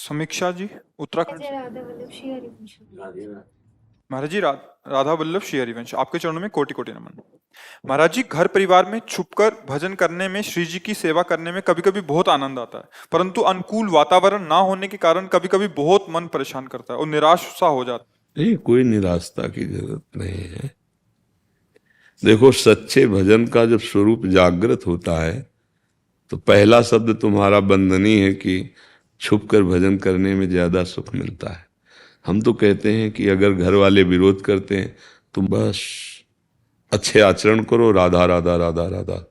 समीक्षा जी, उत्तराखंड जय से। राधा वल्लभ श्री हरिवंश। महाराज जी, राधा वल्लभ श्री हरिवंश, आपके चरणों में कोटि कोटि नमन। महाराज जी, घर परिवार में छुपकर भजन करने में, श्री जी की सेवा करने में कभी कभी बहुत आनंद आता है, परंतु अनुकूल वातावरण ना होने के कारण कभी कभी बहुत मन परेशान करता है और निराश सा हो जाता है। नहीं, कोई निराशता की जरूरत नहीं है। देखो, सच्चे भजन का जब स्वरूप जागृत होता है तो पहला शब्द तुम्हारा बंदनी है कि छुप कर भजन करने में ज्यादा सुख मिलता है। हम तो कहते हैं कि अगर घर वाले विरोध करते हैं तो बस अच्छे आचरण करो, राधा राधा राधा राधा,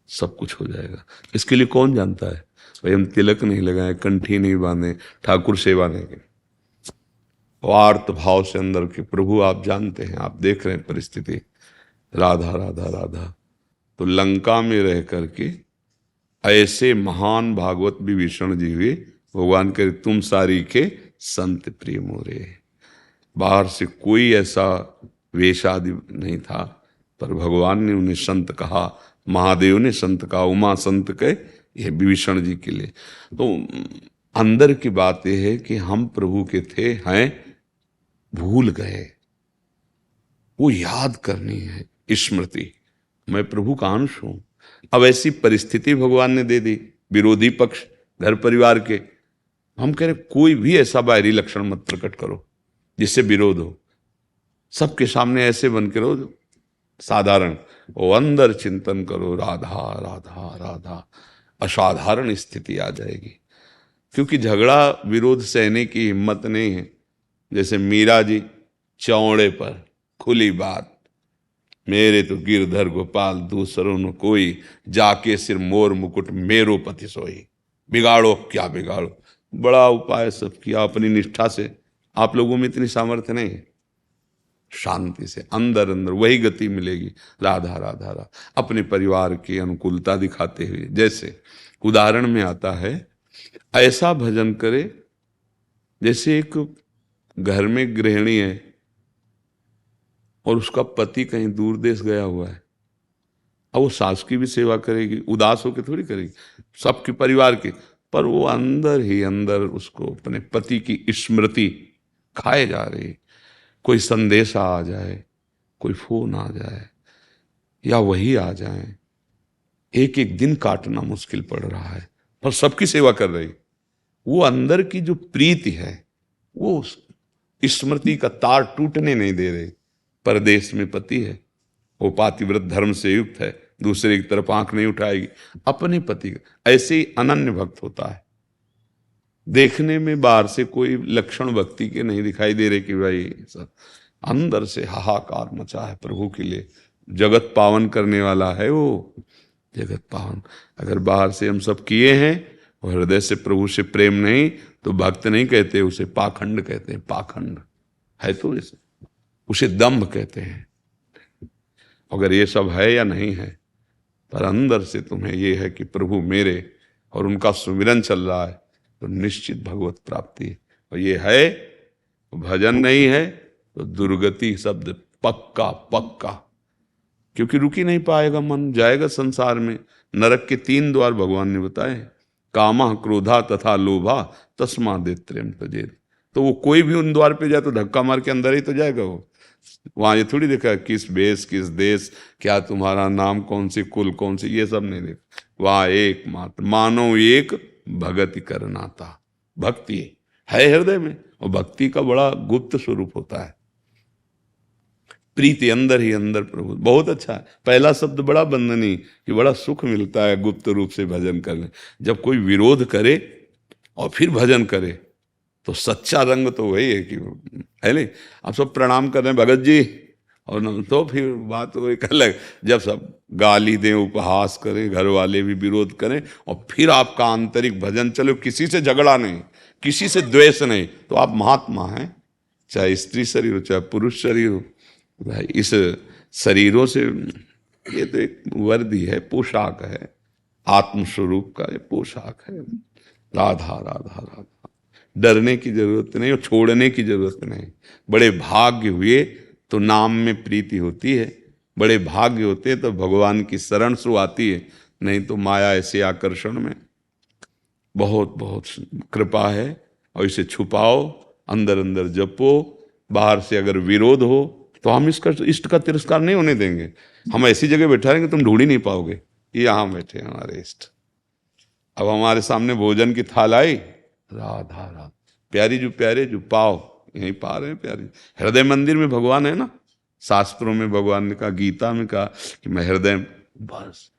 सब कुछ हो जाएगा। इसके लिए कौन जानता है भाई, हम तिलक नहीं लगाए, कंठी नहीं बांधे, ठाकुर सेवा नहीं की, वार्त भाव से अंदर के प्रभु आप जानते हैं, आप देख रहे हैं परिस्थिति, राधा राधा राधा। तो लंका में रह करके ऐसे महान भागवत विभीषण जी हुए, भगवान करे तुम सारी के संत प्रिय मोरे। बाहर से कोई ऐसा वेश आदि नहीं था, पर भगवान ने उन्हें संत कहा, महादेव ने संत कहा, उमा संत कहे, यह विभीषण जी के लिए। तो अंदर की बात यह है कि हम प्रभु के थे, हैं, भूल गए, वो याद करनी है स्मृति, मैं प्रभु का अंश हूं। अब ऐसी परिस्थिति भगवान ने दे दी, विरोधी पक्ष घर परिवार के, हम कह रहे कोई भी ऐसा बाहरी लक्षण मत प्रकट करो जिससे विरोध हो, सबके सामने ऐसे बन के रहो साधारण, वो अंदर चिंतन करो, राधा राधा राधा, असाधारण स्थिति आ जाएगी। क्योंकि झगड़ा विरोध सहने की हिम्मत नहीं है। जैसे मीरा जी चौड़े पर खुली बात, मेरे तो गिरधर गोपाल दूसरों न कोई, जाके सिर मोर मुकुट मेरो पति सोई, बिगाड़ो क्या बिगाड़ो। बड़ा उपाय सब किया अपनी निष्ठा से, आप लोगों में इतनी सामर्थ्य नहीं है। शांति से अंदर अंदर वही गति मिलेगी, राधा राधा राधा, अपने परिवार की अनुकूलता दिखाते हुए। जैसे उदाहरण में आता है, ऐसा भजन करे जैसे एक घर में गृहिणी है और उसका पति कहीं दूर देश गया हुआ है। अब वो सास की भी सेवा करेगी, उदास होकर थोड़ी करेगी, सबके परिवार के, पर वो अंदर ही अंदर उसको अपने पति की स्मृति खाए जा रही। कोई संदेश आ जाए, कोई फोन आ जाए या वही आ जाए, एक एक दिन काटना मुश्किल पड़ रहा है, पर सबकी सेवा कर रही। वो अंदर की जो प्रीति है वो स्मृति का तार टूटने नहीं दे रही। परदेश में पति है, वो पातिव्रत धर्म से युक्त है, दूसरे की तरफ आंख नहीं उठाएगी, अपने पति का। ऐसे ही अनन्य भक्त होता है। देखने में बाहर से कोई लक्षण भक्ति के नहीं दिखाई दे रहे कि भाई सब, अंदर से हाहाकार मचा है प्रभु के लिए, जगत पावन करने वाला है वो, जगत पावन। अगर बाहर से हम सब किए हैं और हृदय से प्रभु से प्रेम नहीं, तो भक्त नहीं कहते, उसे पाखंड कहते हैं। पाखंड है तो उसे दंभ कहते हैं। अगर ये सब है या नहीं है, पर अंदर से तुम्हें ये है कि प्रभु मेरे, और उनका सुमिरन चल रहा है, तो निश्चित भगवत प्राप्ति है। और ये है, भजन नहीं है तो दुर्गति शब्द पक्का पक्का, क्योंकि रुक ही नहीं पाएगा, मन जाएगा संसार में। नरक के 3 द्वार भगवान ने बताए, कामा क्रोधा तथा लोभा तस्मा देत्रेम तजेत। तो वो कोई भी उन द्वार पे जाए तो धक्का मार के अंदर ही तो जाएगा वो। वहां ये थोड़ी देखा किस बेस किस देश, क्या तुम्हारा नाम, कौन सी कुल, कौन सी, ये सब नहीं देखा। वहां एक मात्र मानो एक भगति करनाता, भक्ति है हृदय में, और भक्ति का बड़ा गुप्त स्वरूप होता है, प्रीति अंदर ही अंदर प्रभु। बहुत अच्छा है। पहला शब्द बड़ा बंधनी, कि बड़ा सुख मिलता है गुप्त रूप से भजन करने। जब कोई विरोध करे और फिर भजन करे तो सच्चा रंग तो वही है कि, है नहीं, आप सब प्रणाम कर रहे हैं भगत जी, और तो फिर बात वो एक अलग, जब सब गाली दें, उपहास करें, घर वाले भी विरोध करें, और फिर आपका आंतरिक भजन चले, किसी से झगड़ा नहीं, किसी से द्वेष नहीं, तो आप महात्मा हैं। चाहे स्त्री शरीर हो चाहे पुरुष शरीर हो, भाई इस शरीरों से, ये तो एक वर्दी है, पोशाक है, आत्मस्वरूप का ये पोशाक है। राधा राधा राधा, डरने की जरूरत नहीं और छोड़ने की जरूरत नहीं। बड़े भाग्य हुए तो नाम में प्रीति होती है, बड़े भाग्य होते तो भगवान की शरण सु आती है, नहीं तो माया ऐसे आकर्षण में। बहुत बहुत कृपा है और इसे छुपाओ, अंदर अंदर जपो, बाहर से अगर विरोध हो तो हम इसका इष्ट का तिरस्कार नहीं होने देंगे। हम ऐसी जगह बैठा रहेंगे तुम ढूंढ ही नहीं पाओगे, ये यहाँ बैठे हैं हमारे इष्ट। अब हमारे सामने भोजन की थाल आई, राधा राधा, प्यारी जो प्यारे जो पाओ, यहीं पा रहे हैं प्यारी। हृदय मंदिर में भगवान है ना, शास्त्रों में भगवान ने कहा, गीता में कहा कि मैं हृदय, बस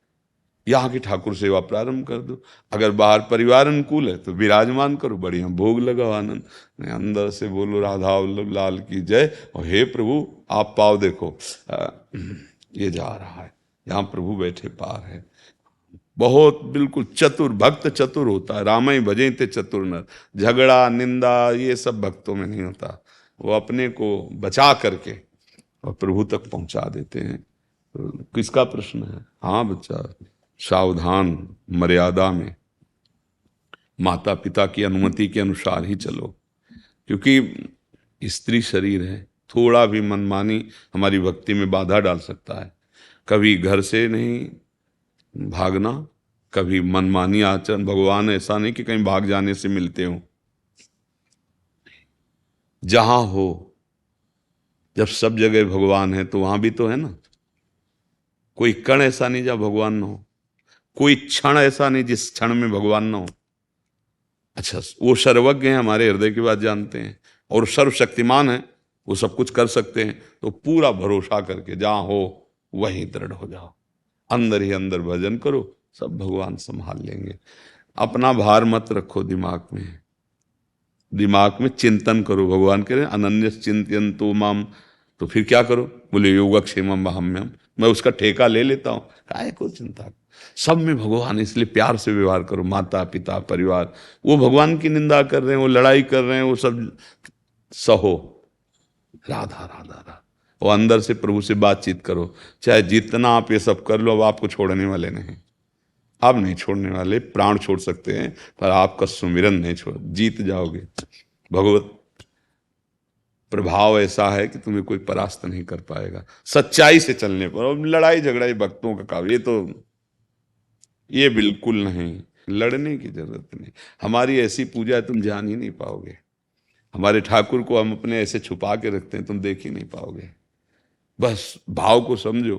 यहाँ की ठाकुर सेवा प्रारंभ कर दो। अगर बाहर परिवार अनुकूल है तो विराजमान करो, बढ़िया भोग लगाओ, आनंद। अंदर से बोलो राधा वल्लभ लाल की जय, और हे प्रभु आप पाओ देखो ये जा रहा है, यहाँ प्रभु बैठे पार है। बहुत बिल्कुल चतुर भक्त चतुर होता है, रामई भजे ते चतुर नर। झगड़ा निंदा ये सब भक्तों में नहीं होता, वो अपने को बचा करके और प्रभु तक पहुंचा देते हैं। तो किसका प्रश्न है? हाँ बच्चा, सावधान, मर्यादा में, माता पिता की अनुमति के अनुसार ही चलो, क्योंकि स्त्री शरीर है, थोड़ा भी मनमानी हमारी भक्ति में बाधा डाल सकता है। कभी घर से नहीं भागना, कभी मनमानी आचरण। भगवान ऐसा नहीं कि कहीं भाग जाने से मिलते हो, जहां हो, जब सब जगह भगवान है तो वहां भी तो है ना। कोई कण ऐसा नहीं जहां भगवान न हो, कोई क्षण ऐसा नहीं जिस क्षण में भगवान न हो। अच्छा, वो सर्वज्ञ हैं, हमारे हृदय की बात जानते हैं, और सर्वशक्तिमान है, वो सब कुछ कर सकते हैं। तो पूरा भरोसा करके जहां हो वहीं दृढ़ हो जाओ, अंदर ही अंदर भजन करो, सब भगवान संभाल लेंगे। अपना भार मत रखो दिमाग में, दिमाग में चिंतन करो। भगवान कह रहे हैं अनन्य चिंतयन्तो माम, तो फिर क्या करो? बोले योगक्षेमम वहाम्यम, मैं उसका ठेका ले लेता हूँ, काहे को चिंता। सब में भगवान, इसलिए प्यार से व्यवहार करो। माता पिता परिवार, वो भगवान की निंदा कर रहे हैं, वो लड़ाई कर रहे हैं, वो सब सहो, राधा राधा राधा। वो अंदर से प्रभु से बातचीत करो। चाहे जितना आप ये सब कर लो, अब आपको छोड़ने वाले नहीं, आप नहीं छोड़ने वाले। प्राण छोड़ सकते हैं पर आपका सुमिरन नहीं छोड़, जीत जाओगे। भगवत प्रभाव ऐसा है कि तुम्हें कोई परास्त नहीं कर पाएगा सच्चाई से चलने पर। और लड़ाई झगड़ाई भक्तों का काम, ये बिल्कुल नहीं, लड़ने की जरूरत नहीं। हमारी ऐसी पूजा है तुम जान ही नहीं पाओगे। हमारे ठाकुर को हम अपने ऐसे छुपा के रखते हैं, तुम देख ही नहीं पाओगे। बस भाव को समझो।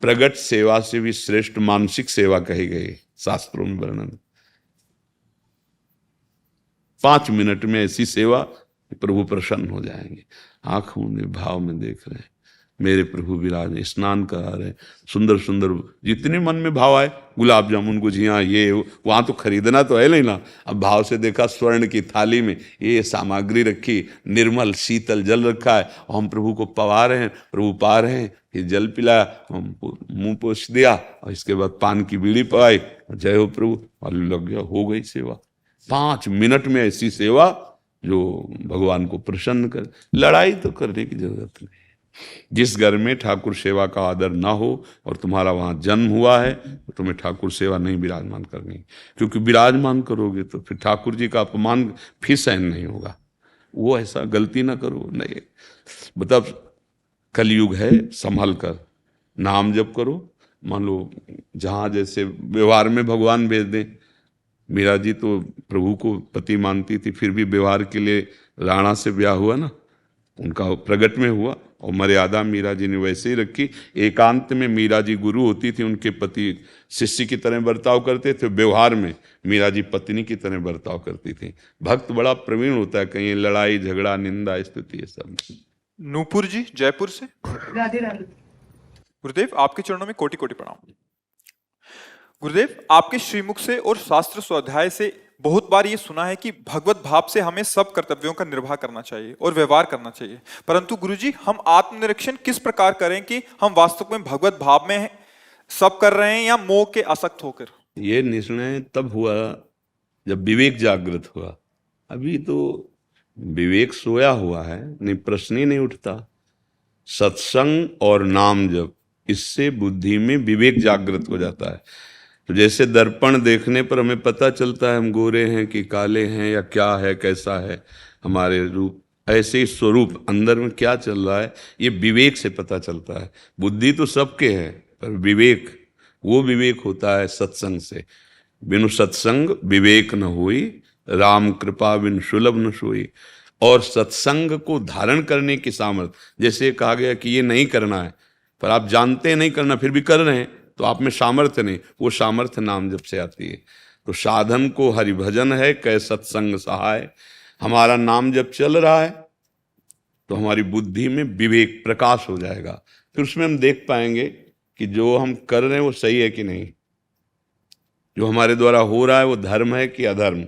प्रगट सेवा से भी श्रेष्ठ मानसिक सेवा कही गई, शास्त्रों में वर्णन। 5 मिनट में ऐसी सेवा, प्रभु प्रसन्न हो जाएंगे। आंखों में भाव में देख रहे हैं मेरे प्रभु विराज, स्नान करा रहे, सुंदर सुंदर जितने मन में भाव आए, गुलाब जामुन गुजियाँ ये वहाँ तो खरीदना तो है नहीं ना। अब भाव से देखा, स्वर्ण की थाली में ये सामग्री रखी, निर्मल शीतल जल रखा है, और हम प्रभु को पवा रहे हैं, प्रभु पा रहे हैं। फिर जल पिलाया, मुंह पोछ दिया, और इसके बाद पान की बीड़ी पवाई, जय हो प्रभु, मालूम लग गया, हो गई सेवा। 5 मिनट में ऐसी सेवा जो भगवान को प्रसन्न कर। लड़ाई तो करने की जरूरत नहीं। जिस घर में ठाकुर सेवा का आदर ना हो और तुम्हारा वहां जन्म हुआ है, तो तुम्हें ठाकुर सेवा नहीं विराजमान करनी, क्योंकि विराजमान करोगे तो फिर ठाकुर जी का अपमान फिर सहन नहीं होगा। वो ऐसा गलती ना करो। नहीं, मतलब कलयुग है, संभल कर नाम जप करो। मान लो जहां जैसे व्यवहार में भगवान भेज दें। मीरा जी तो प्रभु को पति मानती थी, फिर भी व्यवहार के लिए राणा से ब्याह हुआ ना, उनका प्रगट में हुआ, और मर्यादा मीरा जी ने वैसे ही रखी। एकांत में मीरा जी गुरु होती थी, उनके पति शिष्य की तरह बर्ताव करते थे, व्यवहार में मीरा जी पत्नी की तरह बर्ताव करती थी। भक्त बड़ा प्रवीण होता है, कहीं लड़ाई झगड़ा निंदा स्तुति ये सब। नूपुर जी जयपुर से। राधे राधे। गुरुदेव आपके चरणों में कोटि कोटि प्रणाम। गुरुदेव, आपके श्रीमुख से और शास्त्र स्वाध्याय से बहुत बार ये सुना है कि भगवत भाव से हमें सब कर्तव्यों का निर्वाह करना चाहिए और व्यवहार करना चाहिए, परंतु गुरुजी हम आत्मनिरीक्षण किस प्रकार करें कि हम वास्तव में भगवत भाव में सब कर रहे हैं या मोह के आसक्त होकर? ये निर्णय तब हुआ जब विवेक जागृत हुआ। अभी तो विवेक सोया हुआ है, नहीं, प्रश्न ही नहीं उठता। सत्संग और नाम जप, इससे बुद्धि में विवेक जागृत हो जाता है। तो जैसे दर्पण देखने पर हमें पता चलता है हम गोरे हैं कि काले हैं या क्या है, कैसा है हमारे रूप, ऐसे ही स्वरूप अंदर में क्या चल रहा है ये विवेक से पता चलता है। बुद्धि तो सबके है, पर विवेक, वो विवेक होता है सत्संग से। बिनु सत्संग विवेक न होई, राम कृपा बिन सुलभ न सोई। और सत्संग को धारण करने की सामर्थ्य, जैसे कहा गया कि ये नहीं करना है, पर आप जानते हैं नहीं करना फिर भी कर रहे हैं, तो आप में सामर्थ्य नहीं, वो सामर्थ्य नाम जप से आती है। तो साधन को हरिभजन है, कै सत्संग सहाय। हमारा नाम जब चल रहा है तो हमारी बुद्धि में विवेक प्रकाश हो जाएगा, फिर उसमें हम देख पाएंगे कि जो हम कर रहे हैं वो सही है कि नहीं, जो हमारे द्वारा हो रहा है वो धर्म है कि अधर्म।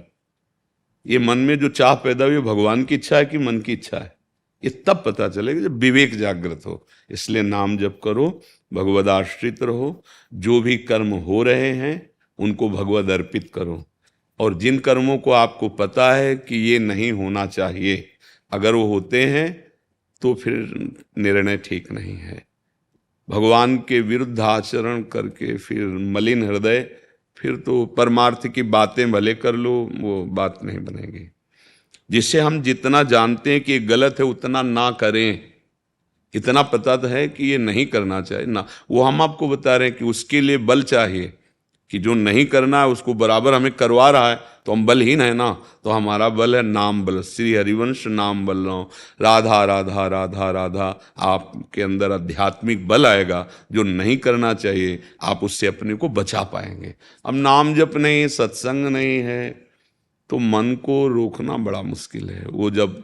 ये मन में जो चाह पैदा हुई भगवान की इच्छा है कि मन की इच्छा है, ये तब पता चलेगा जब विवेक जागृत हो। इसलिए नाम जप करो, भगवद आश्रित रहो, जो भी कर्म हो रहे हैं उनको भगवद अर्पित करो। और जिन कर्मों को आपको पता है कि ये नहीं होना चाहिए, अगर वो होते हैं तो फिर निर्णय ठीक नहीं है। भगवान के विरुद्ध आचरण करके फिर मलिन हृदय, फिर तो परमार्थ की बातें भले कर लो, वो बात नहीं बनेगी। जिससे हम जितना जानते हैं कि ये गलत है उतना ना करें। इतना पता तो है कि ये नहीं करना चाहिए ना, वो हम आपको बता रहे हैं कि उसके लिए बल चाहिए, कि जो नहीं करना है उसको बराबर हमें करवा रहा है तो हम बलहीन है ना। तो हमारा बल है नाम बल। श्री हरिवंश नाम बल लो, राधा राधा राधा राधा, आपके अंदर आध्यात्मिक बल आएगा। जो नहीं करना चाहिए आप उससे अपने को बचा पाएंगे। अब नाम जप नहीं, सत्संग नहीं है, तो मन को रोकना बड़ा मुश्किल है। वो जब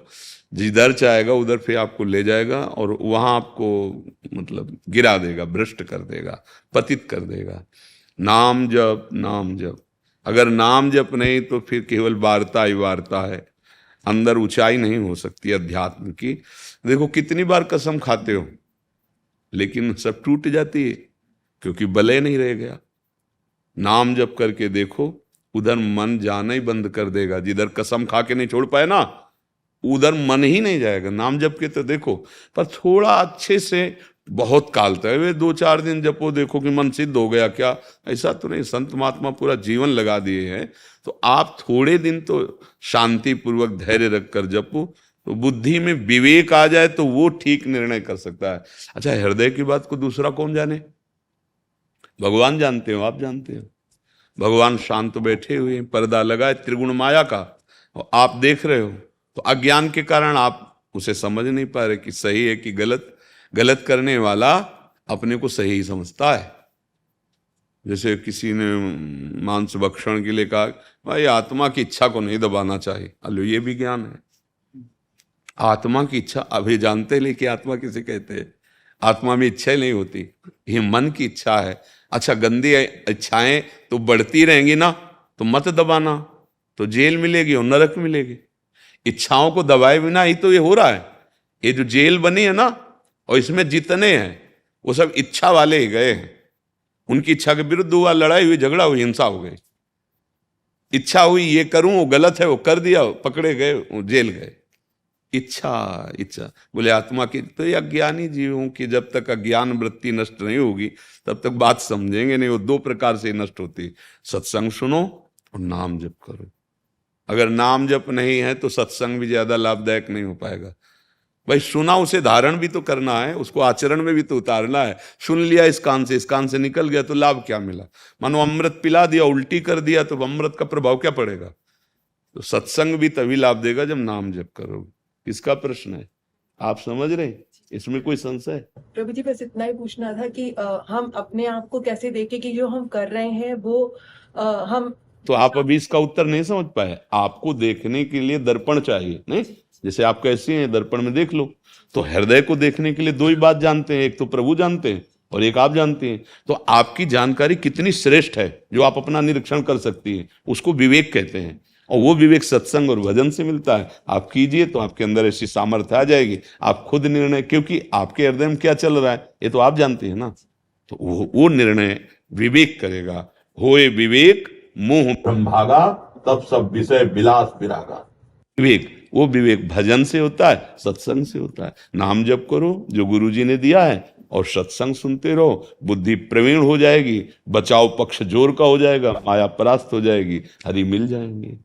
जिधर चाहेगा उधर फिर आपको ले जाएगा और वहाँ आपको मतलब गिरा देगा, भ्रष्ट कर देगा, पतित कर देगा। नाम जप, नाम जप। अगर नाम जप नहीं तो फिर केवल वार्ता ही वार्ता है, अंदर ऊंचाई नहीं हो सकती अध्यात्म की। देखो कितनी बार कसम खाते हो लेकिन सब टूट जाती है, क्योंकि बलय नहीं रह गया। नाम जप करके देखो, उधर मन जाना ही बंद कर देगा। जिधर कसम खा के नहीं छोड़ पाए ना, उधर मन ही नहीं जाएगा। नाम जप के तो देखो, पर थोड़ा अच्छे से बहुत काल तक, वे 2-4 दिन जपो, देखो कि मन सिद्ध हो गया क्या, ऐसा तो नहीं। संत महात्मा पूरा जीवन लगा दिए हैं। तो आप थोड़े दिन तो शांति पूर्वक धैर्य रखकर जपो, तो बुद्धि में विवेक आ जाए तो वो ठीक निर्णय कर सकता है। अच्छा, हृदय की बात को दूसरा कौन जाने? भगवान जानते हो, आप जानते हो। भगवान शांत बैठे हुए हैं, पर्दा लगा है त्रिगुण माया का, और आप देख रहे हो। तो अज्ञान के कारण आप उसे समझ नहीं पा रहे कि सही है कि गलत। गलत करने वाला अपने को सही समझता है। जैसे किसी ने मांस भक्षण के लिए कहा, भाई आत्मा की इच्छा को नहीं दबाना चाहिए। अलो, ये भी ज्ञान है। आत्मा की इच्छा अभी जानते ले कि आत्मा किसे कहते हैं? आत्मा में इच्छा ही नहीं होती, ये मन की इच्छा है। अच्छा, गंदी इच्छाएं तो बढ़ती रहेंगी ना, तो मत दबाना, तो जेल मिलेगी और नरक मिलेगी। इच्छाओं को दबाए बिना ही तो ये हो रहा है। ये जो जेल बनी है ना, और इसमें जितने हैं वो सब इच्छा वाले ही गए हैं। उनकी इच्छा के विरुद्ध हुआ, लड़ाई हुई, झगड़ा हुई, हिंसा हो गई। इच्छा हुई ये करूं, वो गलत है, वो कर दिया, पकड़े गए, वो जेल गए। इच्छा इच्छा बोले आत्मा की। तो ये अज्ञानी जीवों की जब तक अज्ञान वृत्ति नष्ट नहीं होगी तब तक बात समझेंगे नहीं। वो 2 प्रकार से नष्ट होती। सत्संग सुनो और नाम जप करो। अगर नाम जप नहीं है तो सत्संग भी ज्यादा लाभदायक नहीं हो पाएगा। भाई सुना, उसे धारण भी तो करना है, उसको आचरण में भी तो उतारना है। सुन लिया इस कान से निकल गया तो लाभ क्या मिला? मानो अमृत पिला दिया, उल्टी कर दिया, तो अमृत का प्रभाव क्या पड़ेगा? तो सत्संग भी तभी लाभ देगा जब नाम जप करोगे। किसका प्रश्न है, आप समझ रहे हैं? इसमें कोई संशय? प्रभु जी, बस इतना ही पूछना था कि हम अपने आप को कैसे देखें कि जो हम कर रहे हैं वो हम। तो आप अभी इसका उत्तर नहीं समझ पाए। आपको देखने के लिए दर्पण चाहिए, नहीं? जैसे आप कैसे हैं, दर्पण में देख लो। तो हृदय को देखने के लिए 2 ही बात जानते हैं, एक तो प्रभु जानते हैं और एक आप जानते हैं। तो आपकी जानकारी कितनी श्रेष्ठ है जो आप अपना निरीक्षण कर सकती है, उसको विवेक कहते हैं। और वो विवेक सत्संग और भजन से मिलता है। आप कीजिए तो आपके अंदर ऐसी सामर्थ्य आ जाएगी, आप खुद निर्णय, क्योंकि आपके हृदय में क्या चल रहा है ये तो आप जानते हैं ना। तो वो निर्णय विवेक करेगा। होए विवेक मोह ब्रह्मभागा, तब सब विषय विलास विरागा। विवेक, वो विवेक भजन से होता है, सत्संग से होता है। नाम जप करो जो गुरु जी ने दिया है, और सत्संग सुनते रहो, बुद्धि प्रवीण हो जाएगी, बचाव पक्ष जोर का हो जाएगा, माया परास्त हो जाएगी, हरि मिल जाएंगे।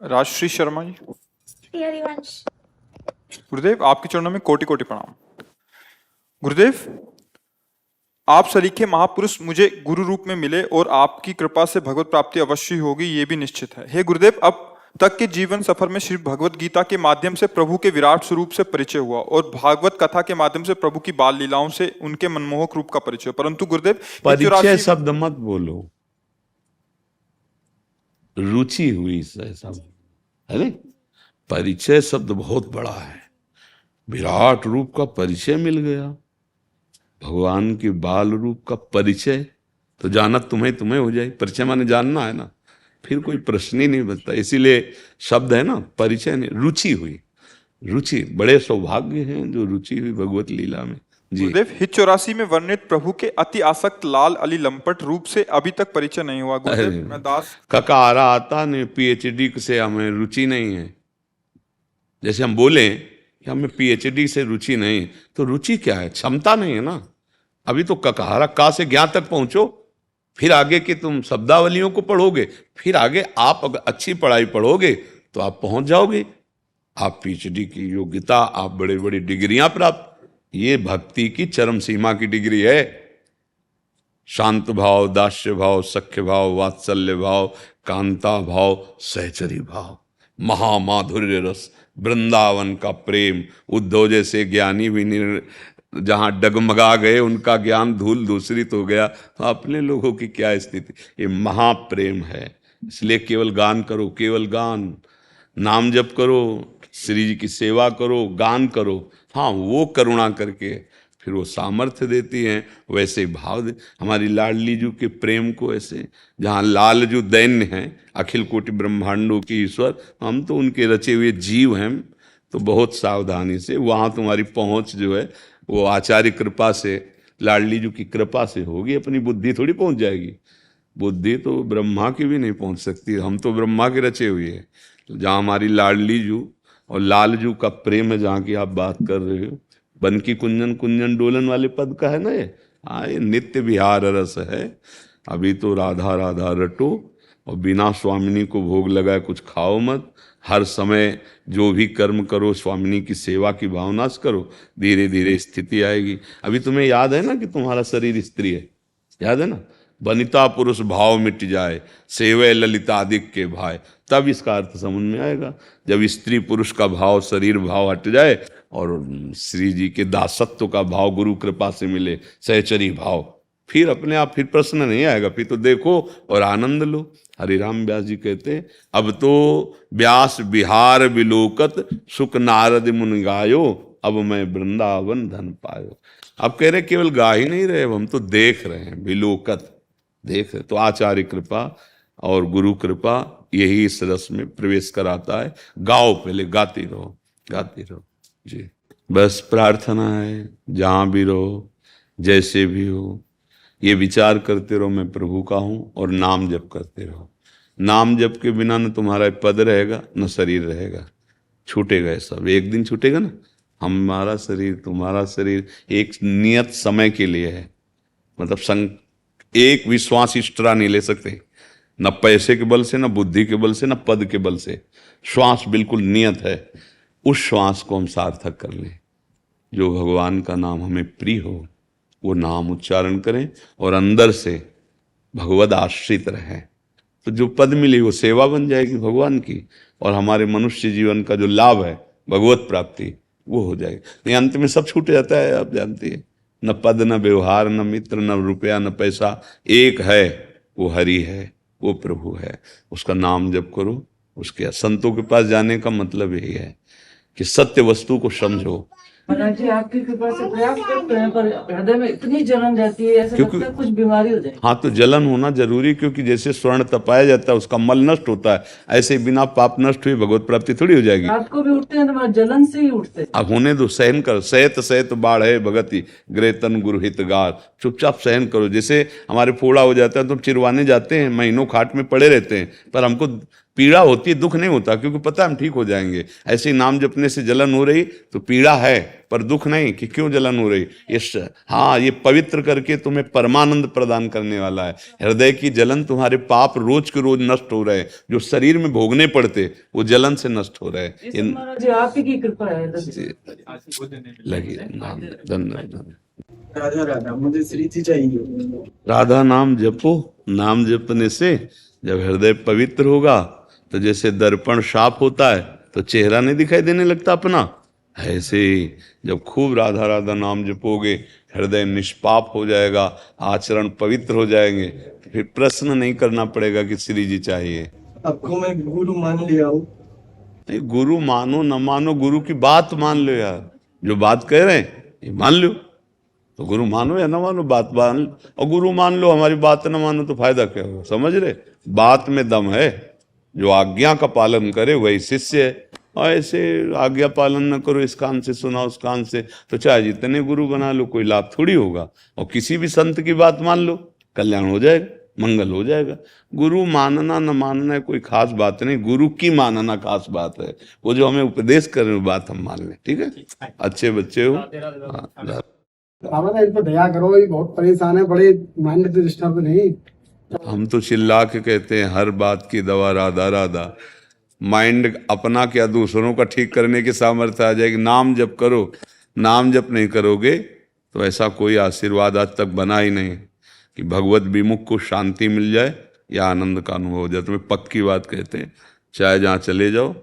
राजश्री शर्मा जी। श्री हरिवंश। गुरुदेव, आपके चरणों में कोटि कोटि प्रणाम। गुरुदेव, आप सरीखे महापुरुष मुझे गुरु रूप में मिले और आपकी कृपा से भगवत प्राप्ति अवश्य होगी, ये भी निश्चित है। हे गुरुदेव, अब तक के जीवन सफर में श्री भगवत गीता के माध्यम से प्रभु के विराट स्वरूप से परिचय हुआ और भागवत कथा के माध्यम से प्रभु की बाल लीलाओं से उनके मनमोहक रूप का परिचय। परंतु गुरुदेव परिचय 84 शब्द मत बोलो, रुचि हुई ऐसा, अरे परिचय शब्द बहुत बड़ा है। विराट रूप का परिचय मिल गया, भगवान के बाल रूप का परिचय, तो जानत तुम्हें तुम्हें हो जाए। परिचय माने जानना है ना, फिर कोई प्रश्न ही नहीं बनता। इसीलिए शब्द है ना, परिचय नहीं, रुचि हुई। रुचि, बड़े सौभाग्य हैं जो रुचि हुई भगवत लीला में। जी गुरुदेव हित 84 में वर्णित प्रभु के अति आसक्त लाल अली लंपट रूप से अभी तक परिचय नहीं हुआ। गुरुदेव मैं दास ककारा आता ने पीएचडी से हमें रुचि नहीं है। जैसे हम बोले कि हमें पीएचडी से रुचि नहीं, तो रुचि क्या है? क्षमता नहीं है ना। अभी तो ककारा का से ज्ञान तक पहुंचो, फिर आगे के तुम शब्दावलियों को पढ़ोगे, फिर आगे आप अगर अच्छी पढ़ाई पढ़ोगे तो आप पहुंच जाओगे। आप पीएचडी की योग्यता, आप बड़े बड़ी डिग्रियां प्राप्त, ये भक्ति की चरम सीमा की डिग्री है। शांत भाव, दास्य भाव, सख्य भाव, वात्सल्य भाव, कांता भाव, सहचरी भाव, महामाधुर्य रस, वृंदावन का प्रेम। उद्धव जैसे ज्ञानी भी जहां डगमगा गए, उनका ज्ञान धूल दूसरित हो गया, तो अपने लोगों की क्या स्थिति। ये महाप्रेम है। इसलिए केवल गान करो, केवल गान, नाम जप करो, श्री जी की सेवा करो, गान करो। हाँ, वो करुणा करके फिर वो सामर्थ्य देती हैं। वैसे भाव दे हमारी लाडली जू के प्रेम को, ऐसे जहाँ लाल जू दैन्य हैं, अखिल कोटि ब्रह्मांडों की ईश्वर, हम तो उनके रचे हुए जीव हैं। तो बहुत सावधानी से वहाँ तुम्हारी पहुँच जो है वो आचार्य कृपा से, लाडली जू की कृपा से होगी। अपनी बुद्धि थोड़ी पहुँच जाएगी। बुद्धि तो ब्रह्मा की भी नहीं पहुँच सकती, हम तो ब्रह्मा के रचे हुए हैं। तो जहाँ हमारी लाडली जू और लाल जू का प्रेम है, जहाँ की आप बात कर रहे हो, बन की कुंजन कुंजन डोलन वाले पद का है ना ये। हाँ, ये नित्य विहार रस है। अभी तो राधा राधा रटो और बिना स्वामिनी को भोग लगाए कुछ खाओ मत। हर समय जो भी कर्म करो स्वामिनी की सेवा की भावना से करो, धीरे धीरे स्थिति आएगी। अभी तुम्हें याद है ना कि तुम्हारा शरीर स्त्री है, याद है ना। वनिता पुरुष भाव मिट जाए, सेवे ललितादिक के भाई, तब इसका अर्थ समझ में आएगा। जब स्त्री पुरुष का भाव, शरीर भाव हट जाए और श्री जी के दासत्व का भाव गुरु कृपा से मिले, सहचरी भाव, फिर अपने आप फिर प्रश्न नहीं आएगा। फिर तो देखो और आनंद लो। हरिराम व्यास जी कहते, अब तो व्यास विहार विलोकत, सुख नारद मुनि गायो, अब मैं वृंदावन धन पायो। अब कह रहे केवल गा ही नहीं रहे, हम तो देख रहे हैं, विलोकत देख रहे। तो आचार्य कृपा और गुरु कृपा यही इस रस में प्रवेश कराता है। गाओ, पहले गाती रहो, गाती रहो जी। बस प्रार्थना है, जहाँ भी रहो, जैसे भी हो, ये विचार करते रहो मैं प्रभु का हूँ, और नाम जप करते रहो। नाम जप के बिना न तुम्हारा पद रहेगा न शरीर रहेगा, छूटेगा सब, एक दिन छूटेगा ना। हमारा शरीर, तुम्हारा शरीर एक नियत समय के लिए है। मतलब एक विश्वास एक्स्ट्रा नहीं ले सकते, न पैसे के बल से, न बुद्धि के बल से, न पद के बल से। श्वास बिल्कुल नियत है, उस श्वास को हम सार्थक कर लें। जो भगवान का नाम हमें प्रिय हो वो नाम उच्चारण करें और अंदर से भगवद आश्रित रहें। तो जो पद मिली वो सेवा बन जाएगी भगवान की, और हमारे मनुष्य जीवन का जो लाभ है भगवत प्राप्ति, वो हो जाएगी। नहीं, अंत में सब छूट जाता है, आप जानती है। न पद, न व्यवहार, न मित्र, न रुपया, न पैसा। एक है, वो हरि है, वो प्रभु है। उसका नाम जप करो। उसके संतों के पास जाने का मतलब यही है कि सत्य वस्तु को समझो। महाराज जी, आपकी कृपा से प्रयास करते हैं, पर हृदय में इतनी जलन रहती है, ऐसा लगता है कुछ बीमारी हो जाए। हाँ, तो जलन होना जरूरी, क्योंकि जैसे स्वर्ण तपाया जाता है उसका मल नष्ट होता है, ऐसे बिना पाप नष्ट हुई भगवत प्राप्ति थोड़ी हो जाएगी। रात को भी उठते हैं तो जलन से ही उठते हैं। अब होने दो, सहन कर। सहत सहत बाढ़ है भगति, ग्रेतन गुरु हितगार। चुपचाप सहन करो। जैसे हमारे फोड़ा हो जाता है तो चिरवाने जाते हैं, महीनों खाट में पड़े रहते हैं, पर हमको पीड़ा होती है, दुख नहीं होता, क्योंकि पता है हम ठीक हो जाएंगे। ऐसे ही नाम जपने से जलन हो रही तो पीड़ा है, पर दुख नहीं कि क्यों जलन हो रही। ये पवित्र करके तुम्हें परमानंद प्रदान करने वाला है। हृदय की जलन, तुम्हारे पाप रोज के रोज नष्ट हो रहे, जो शरीर में भोगने पड़ते वो जलन से नष्ट हो रहे। महाराज जी, आप ही की कृपा है। लगी धन्यवाद। राधा राधा, मुझे श्री जी चाहिए। राधा नाम जपो। नाम जपने से जब हृदय पवित्र होगा तो जैसे दर्पण साफ होता है तो चेहरा नहीं दिखाई देने लगता अपना, ऐसे ही जब खूब राधा राधा नाम जपोगे, हृदय निष्पाप हो जाएगा, आचरण पवित्र हो जाएंगे, तो फिर प्रश्न नहीं करना पड़ेगा कि श्री जी चाहिए। आपको मैं गुरु मान लिया हूँ। नहीं, गुरु मानो न मानो, गुरु की बात मान लो यार, जो बात कह रहे हैं ये मान लो। तो गुरु मानो या ना मानो, बात मान लो। और गुरु मान लो, हमारी बात ना मानो तो फायदा क्या होगा? समझ रहे, बात में दम है। जो आज्ञा का पालन करे वही शिष्य है। और ऐसे आज्ञा पालन न करो, इस कान से सुना उस कान से, तो चाहे जितने गुरु बना लो कोई लाभ थोड़ी होगा। और किसी भी संत की बात मान लो, कल्याण हो जाएगा, मंगल हो जाएगा। गुरु मानना न मानना कोई खास बात नहीं, गुरु की मानना खास बात है। वो जो हमें उपदेश कर रहे हो बात हम मान लें, ठीक है? अच्छे बच्चे हो। हाँ, बाबा ना इन पर दया करो, ये बहुत परेशान है, बड़े माइंड डिस्टर्ब नहीं। हम तो चिल्ला के कहते हैं हर बात की दवा राधा राधा। माइंड अपना क्या दूसरों का ठीक करने की सामर्थ्य आ जाएगी। नाम जप करो, नाम जप नहीं करोगे तो ऐसा कोई आशीर्वाद आज तक बना ही नहीं कि भगवत विमुख को शांति मिल जाए या आनंद का अनुभव हो जाए। तुम्हें पक्की बात कहते हैं, चाहे जहाँ चले जाओ,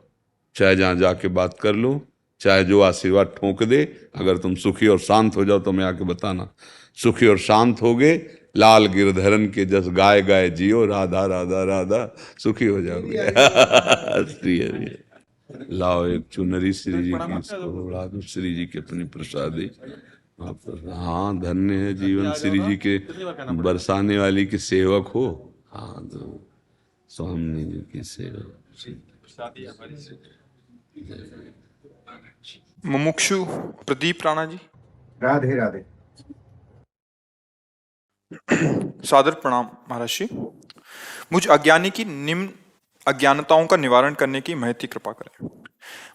चाहे जहाँ जाके बात कर लो, चाहे जो आशीर्वाद ठोक दे, अगर तुम सुखी और शांत हो जाओ तो मैं आके बताना। सुखी और शांत हो गए, लाल गिरधरन के जस गाय गाय जियो, राधा राधा राधा, सुखी हो जाओगे। श्री हरि। लाओ एक चुनरी श्री जी की, इसको उड़ा दो श्री जी के अपनी प्रसादी। हाँ, धन्य है जीवन, श्री जी के बरसाने वाली के सेवक हो। हाँ, तो स्वामी जी की सेवक। मुमुक्षु प्रदीप राणा जी। राधे राधे। सादर प्रणाम महाराज जी। मुझ अज्ञानी की निम्न अज्ञानताओं का निवारण करने की महती कृपा करें।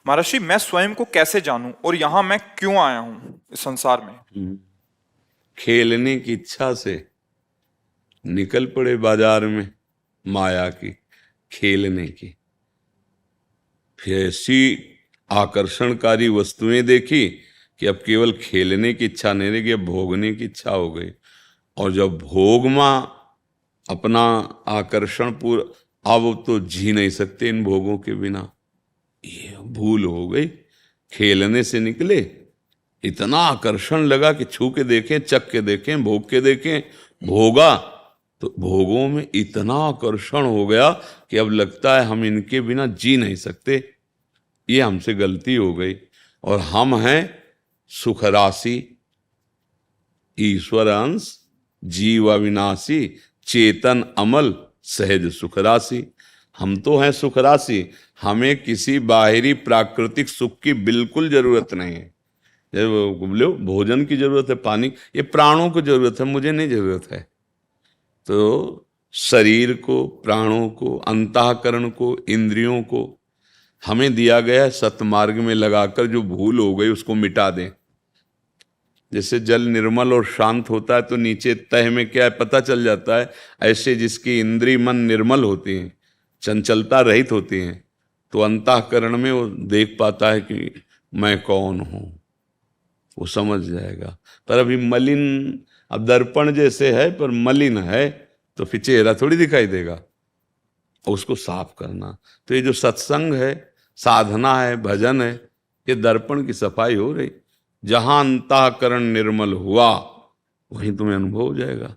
महाराज जी, मैं स्वयं को कैसे जानूं और यहाँ मैं क्यों आया हूँ इस संसार में? खेलने की इच्छा से निकल पड़े बाजार में, माया की, खेलने की। फिर ऐसी आकर्षणकारी वस्तुएं देखी कि अब केवल खेलने की इच्छा नहीं रही, अब भोगने की इच्छा हो गई। और जब भोग में अपना आकर्षण पूरा, अब तो जी नहीं सकते इन भोगों के बिना, ये भूल हो गई। खेलने से निकले, इतना आकर्षण लगा कि छू के देखें, चख के देखें, भोग के देखें, भोगा तो भोगों में इतना आकर्षण हो गया कि अब लगता है हम इनके बिना जी नहीं सकते। ये हमसे गलती हो गई। और हम हैं सुख राशि, ईश्वर अंश, जीव अविनाशी, चेतन अमल, सहज सुख राशि। हम तो हैं सुख राशि, हमें किसी बाहरी प्राकृतिक सुख की बिल्कुल जरूरत नहीं है। बोलो भोजन की जरूरत है, पानी, ये प्राणों को जरूरत है, मुझे नहीं जरूरत है। तो शरीर को, प्राणों को, अंतःकरण को, इंद्रियों को हमें दिया गया है सतमार्ग में लगाकर, जो भूल हो गई उसको मिटा दें। जैसे जल निर्मल और शांत होता है तो नीचे तह में क्या है पता चल जाता है, ऐसे जिसकी इंद्रिय मन निर्मल होती हैं, चंचलता रहित होती हैं, तो अंतःकरण में वो देख पाता है कि मैं कौन हूँ, वो समझ जाएगा। पर अभी मलिन, अब दर्पण जैसे है पर मलिन है, तो फिर चेहरा थोड़ी दिखाई देगा, उसको साफ करना। तो ये जो सत्संग है, साधना है, भजन है, ये दर्पण की सफाई हो रही। जहां अंतःकरण निर्मल हुआ वहीं तुम्हें अनुभव हो जाएगा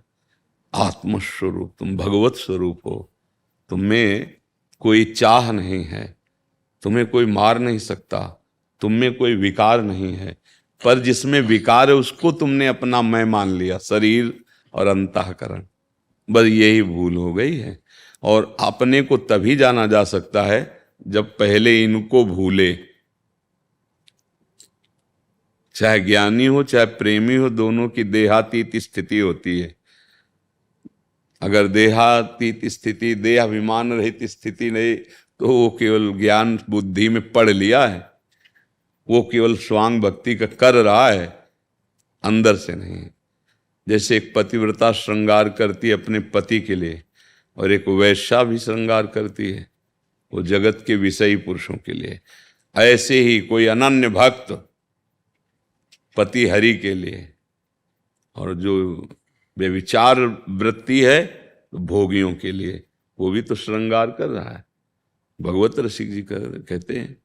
आत्मस्वरूप, तुम भगवत स्वरूप हो। तुम्हें कोई चाह नहीं है, तुम्हें कोई मार नहीं सकता, तुम में कोई विकार नहीं है। पर जिसमें विकार है उसको तुमने अपना मैं मान लिया, शरीर और अंतःकरण। बस यही भूल हो गई है। और अपने को तभी जाना जा सकता है जब पहले इनको भूले। चाहे ज्ञानी हो चाहे प्रेमी हो, दोनों की देहातीत स्थिति होती है। अगर देहातीत स्थिति, देह अभिमान रहित स्थिति नहीं, तो वो केवल ज्ञान बुद्धि में पढ़ लिया है, वो केवल स्वांग भक्ति का कर रहा है, अंदर से नहीं। जैसे एक पतिव्रता श्रृंगार करती है अपने पति के लिए, और एक वैश्या भी श्रृंगार करती है वो जगत के विषयी पुरुषों के लिए, ऐसे ही कोई अनन्य भक्त पति हरि के लिए, और जो व्यभिचार वृत्ति है तो भोगियों के लिए, वो भी तो श्रृंगार कर रहा है। भगवत रसिक जी कहते हैं,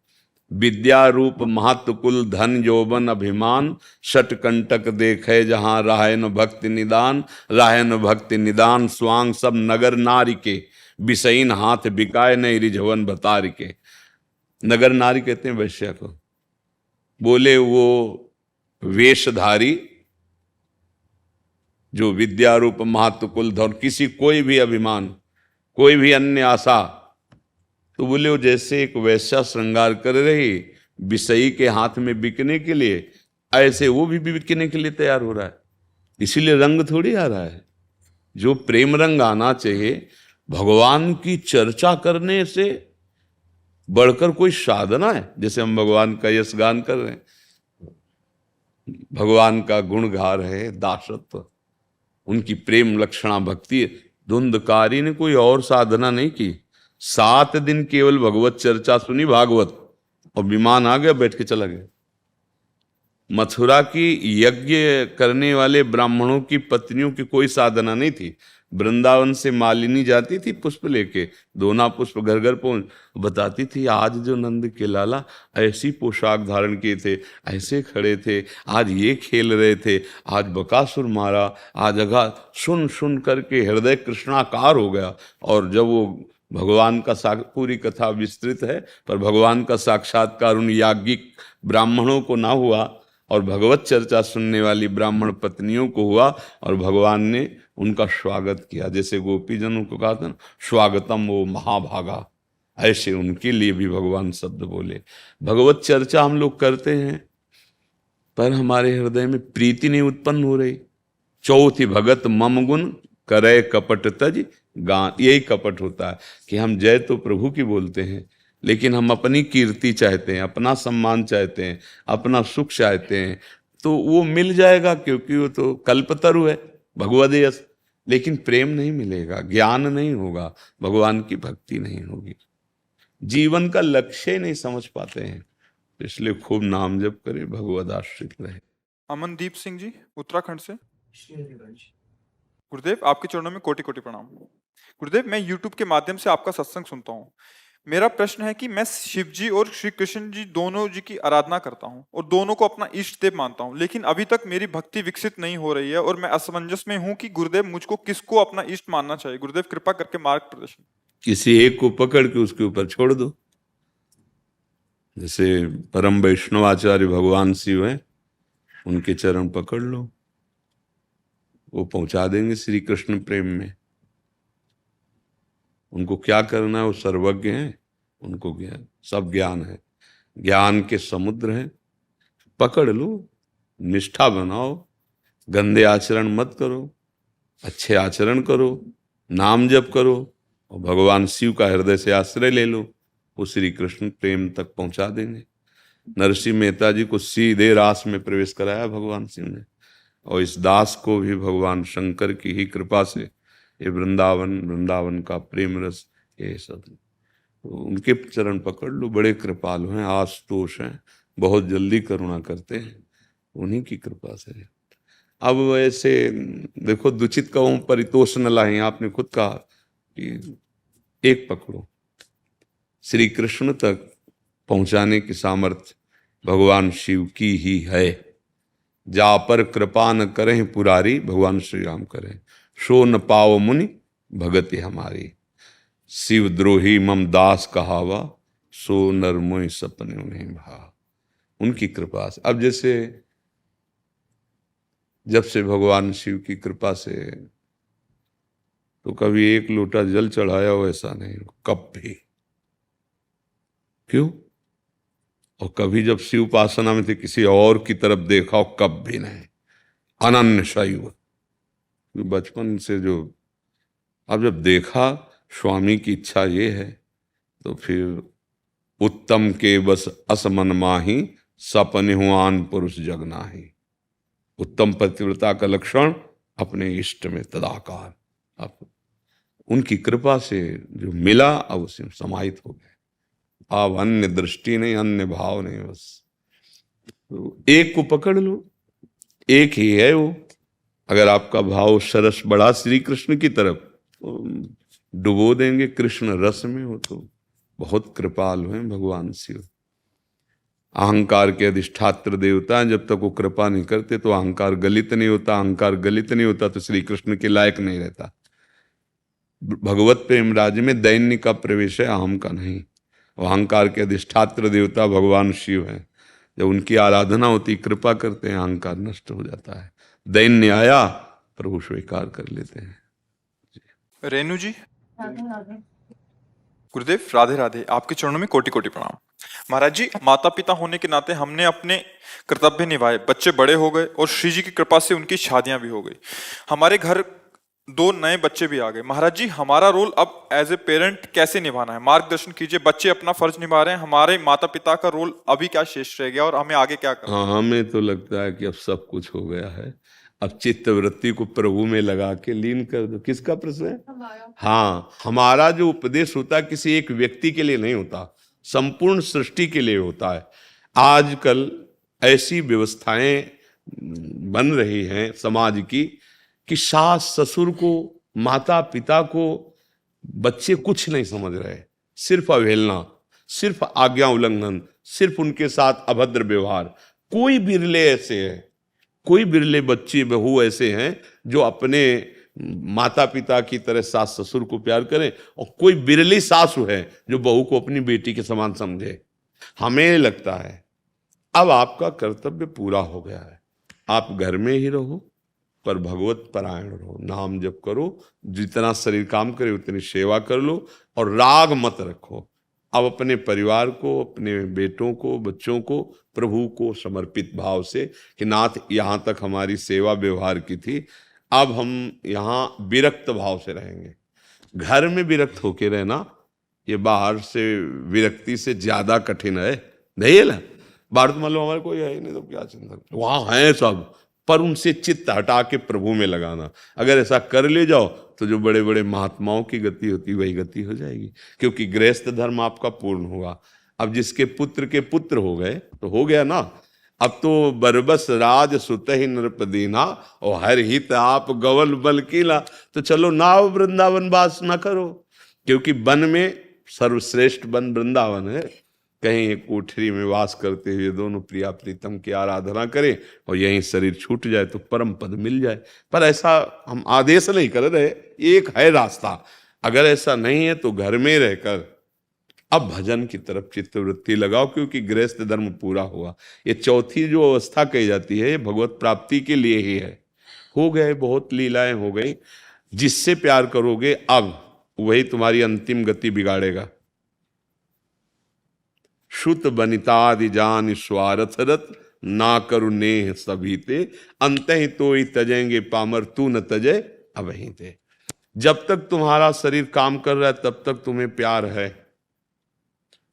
विद्या रूप महत्व कुल धन यौवन अभिमान, शट कंटक देखे जहां राहे न भक्ति निदान, राहे न भक्ति निदान स्वांग सब नगर नारी के, विषयीन हाथ बिकाए नहीं रिझवन बतार के। नगर नारी कहते हैं वैश्या को। बोले वो वेशधारी जो विद्या रूप महत्व कुल धन, किसी कोई भी अभिमान, कोई भी अन्य आशा, तो बोले वो जैसे एक वैश्या श्रृंगार कर रही विषयी के हाथ में बिकने के लिए, ऐसे वो भी बिकने के लिए तैयार हो रहा है। इसीलिए रंग थोड़ी आ रहा है। जो प्रेम रंग आना चाहिए, भगवान की चर्चा करने से बढ़कर कोई साधना है। जैसे हम भगवान का यश गान कर रहे हैं, भगवान का गुण गा रहे हैं, दासत्व, उनकी प्रेम लक्षणा भक्ति। धुंधकारी ने कोई और साधना नहीं की, 7 दिन केवल भगवत चर्चा सुनी भागवत, और विमान आ गया, बैठ के चला गया। मथुरा की यज्ञ करने वाले ब्राह्मणों की पत्नियों की कोई साधना नहीं थी। वृंदावन से मालिनी जाती थी पुष्प लेके, दोना पुष्प घर घर पहुंच बताती थी, आज जो नंद के लाला ऐसी पोशाक धारण किए थे, ऐसे खड़े थे, आज ये खेल रहे थे, आज बकासुर मारा, आज अगा। सुन सुन करके हृदय कृष्णाकार हो गया। और जब वो भगवान का पूरी कथा विस्तृत है, पर भगवान का साक्षात्कार उन याज्ञिक ब्राह्मणों को ना हुआ, और भगवत चर्चा सुनने वाली ब्राह्मण पत्नियों को हुआ, और भगवान ने उनका स्वागत किया। जैसे गोपीजनों को कहा था ना, स्वागतम वो महाभागा, ऐसे उनके लिए भी भगवान शब्द बोले। भगवत चर्चा हम लोग करते हैं, पर हमारे हृदय में प्रीति नहीं उत्पन्न हो रही। चौथी भगत मम गुण करे कपट तज गान, यही कपट होता है कि हम जय तो प्रभु की बोलते हैं, लेकिन हम अपनी कीर्ति चाहते हैं, अपना सम्मान चाहते हैं, अपना सुख चाहते हैं। तो वो मिल जाएगा, क्योंकि वो तो कल्पतरु है भगवद यश, लेकिन प्रेम नहीं मिलेगा, ज्ञान नहीं होगा, भगवान की भक्ति नहीं होगी, जीवन का लक्ष्य ही नहीं समझ पाते हैं। इसलिए खूब नाम जप करें, भगवद आश्रित रहे। अमनदीप सिंह जी उत्तराखंड से। गुरुदेव, आपके चरणों में कोटि कोटि प्रणाम। गुरुदेव, मैं YouTube के माध्यम से आपका सत्संग सुनता हूँ। मेरा प्रश्न है कि मैं शिव जी और श्री कृष्ण जी दोनों जी की आराधना करता हूँ और दोनों को अपना इष्ट देव मानता हूँ, लेकिन अभी तक मेरी भक्ति विकसित नहीं हो रही है और मैं असमंजस में हूँ कि गुरुदेव मुझको किसको अपना इष्ट मानना चाहिए। गुरुदेव कृपा करके मार्ग प्रदर्शन। किसी एक को पकड़ के उसके ऊपर छोड़ दो। जैसे परम वैष्णवाचार्य भगवान शिव हैं, उनके चरण पकड़ लो, वो पहुंचा देंगे श्री कृष्ण प्रेम में। उनको क्या करना है, वो सर्वज्ञ हैं, उनको ज्ञान, सब ज्ञान है, ज्ञान के समुद्र हैं। पकड़ लो, निष्ठा बनाओ, गंदे आचरण मत करो, अच्छे आचरण करो, नाम जप करो, और भगवान शिव का हृदय से आश्रय ले लो, वो श्री कृष्ण प्रेम तक पहुंचा देंगे। नरसिंह मेहता जी को सीधे रास में प्रवेश कराया भगवान शिव ने, और इस दास को भी भगवान शंकर की ही कृपा से ये वृंदावन का प्रेम रस, ये सब तो उनके चरण पकड़ लो। बड़े कृपालु हैं, आशुतोष हैं, बहुत जल्दी करुणा करते हैं, उन्हीं की कृपा से। अब वैसे देखो, दुचित कहूं परितोष न लाएं, आपने खुद कहा कि एक पकड़ो, श्री कृष्ण तक पहुंचाने की सामर्थ्य भगवान शिव की ही है। जा पर कृपा न करें पुरारी, भगवान श्री राम करें, सो न पाओ मुनि भगति हमारी। शिव द्रोही मम दास कहावा, सो नर मोहि सपने उन्हें भा। उनकी कृपा से। अब जैसे जब से भगवान शिव की कृपा से, तो कभी एक लोटा जल चढ़ाया हो ऐसा नहीं, कब भी। क्यों? और कभी जब शिव उपासना में थे किसी और की तरफ देखा हो, कब भी नहीं, अनन्य शैव। बचपन से जो, अब जब देखा स्वामी की इच्छा ये है, तो फिर उत्तम के बस असमन माही, सपने हुआन पुरुष जगना ही। उत्तम पतिव्रता का लक्षण अपने इष्ट में तदाकार। अब उनकी कृपा से जो मिला, अब उसमें समाहित हो गए। अब अन्य दृष्टि नहीं, अन्य भाव नहीं, बस तो एक को पकड़ लो, एक ही है वो। अगर आपका भाव सरस बढ़ा श्री कृष्ण की तरफ, तो डुबो देंगे कृष्ण रस में, हो तो बहुत कृपालु हैं भगवान शिव। अहंकार के अधिष्ठात्र देवता हैं, जब तक वो कृपा नहीं करते तो अहंकार गलित नहीं होता, अहंकार गलित नहीं होता तो श्री कृष्ण के लायक नहीं रहता। भगवत प्रेम राज्य में दैन्य का प्रवेश है, अहम का नहीं। और अहंकार के अधिष्ठात्र देवता भगवान शिव हैं, जब उनकी आराधना होती, कृपा करते हैं, अहंकार नष्ट हो जाता है। दैन्य आया प्रभु स्वीकार कर लेते हैं। रेणु जी, गुरुदेव राधे राधे, आपके चरणों में कोटि कोटि प्रणाम। महाराज जी, माता पिता होने के नाते हमने अपने कर्तव्य निभाए, बच्चे बड़े हो गए और श्री जी की कृपा से उनकी शादियां भी हो गई, हमारे घर 2 नए बच्चे भी आ गए। महाराज जी, हमारा रोल अब एज ए पेरेंट कैसे निभाना है, मार्गदर्शन कीजिए। बच्चे अपना फर्ज निभा रहे हैं, हमारे माता पिता का रोल अभी क्या शेष रह गया और हमें आगे क्या करना? हाँ, हमें तो लगता है कि अब सब कुछ हो गया है, अब चित्त वृत्ति को प्रभु में लगा के लीन कर दो। किसका प्रश्न है? हाँ, हमारा जो उपदेश होता है किसी एक व्यक्ति के लिए नहीं होता, संपूर्ण सृष्टि के लिए होता है। आजकल ऐसी व्यवस्थाएं बन रही हैं समाज की कि सास ससुर को, माता पिता को बच्चे कुछ नहीं समझ रहे, सिर्फ अवहेलना, सिर्फ आज्ञा उल्लंघन, सिर्फ उनके साथ अभद्र व्यवहार। कोई बिरले ऐसे हैं, कोई बिरले बच्चे बहू ऐसे हैं जो अपने माता पिता की तरह सास ससुर को प्यार करें, और कोई बिरली सासु है जो बहू को अपनी बेटी के समान समझे। हमें लगता है अब आपका कर्तव्य पूरा हो गया है, आप घर में ही रहो पर भगवत परायण रहो, नाम जप करो, जितना शरीर काम करे उतनी सेवा कर लो और राग मत रखो। अब अपने परिवार को, अपने बेटों को, बच्चों को प्रभु को समर्पित भाव से कि नाथ यहाँ तक हमारी सेवा व्यवहार की थी, अब हम यहाँ विरक्त भाव से रहेंगे। घर में विरक्त होके रहना ये बाहर से विरक्ति से ज्यादा कठिन है। नहीं है ना, बाहर तो मान लो हमारे कोई है ही नहीं तो क्या चिंता, वहाँ है सब, पर उनसे चित्त हटा के प्रभु में लगाना। अगर ऐसा कर ले जाओ तो जो बड़े बड़े महात्माओं की गति होती वही गति हो जाएगी, क्योंकि गृहस्थ धर्म आपका पूर्ण होगा। अब जिसके पुत्र के पुत्र हो गए तो हो गया ना, अब तो बरबस राज सुत ही नृपदीना और हर हित आप गवल बल कीला। तो चलो नाव वृंदावन वास न करो, क्योंकि वन में सर्वश्रेष्ठ वन वृंदावन है। कहीं एक कोठरी में वास करते हुए दोनों प्रिया प्रीतम की आराधना करें और यहीं शरीर छूट जाए तो परम पद मिल जाए। पर ऐसा हम आदेश नहीं कर रहे, एक है रास्ता। अगर ऐसा नहीं है तो घर में रहकर अब भजन की तरफ चित्तवृत्ति लगाओ, क्योंकि गृहस्थ धर्म पूरा हुआ। ये चौथी जो अवस्था कही जाती है ये भगवत प्राप्ति के लिए ही है। हो गए, बहुत लीलाएं हो गई, जिससे प्यार करोगे अब वही तुम्हारी अंतिम गति बिगाड़ेगा। श्रुत बनितादि जान स्वार्थ रत ना करु नेह सभी ते, अंत ही तो ही तजेंगे पामर तू न तजे अब ही ते। जब तक तुम्हारा शरीर काम कर रहा है तब तक तुम्हें प्यार है,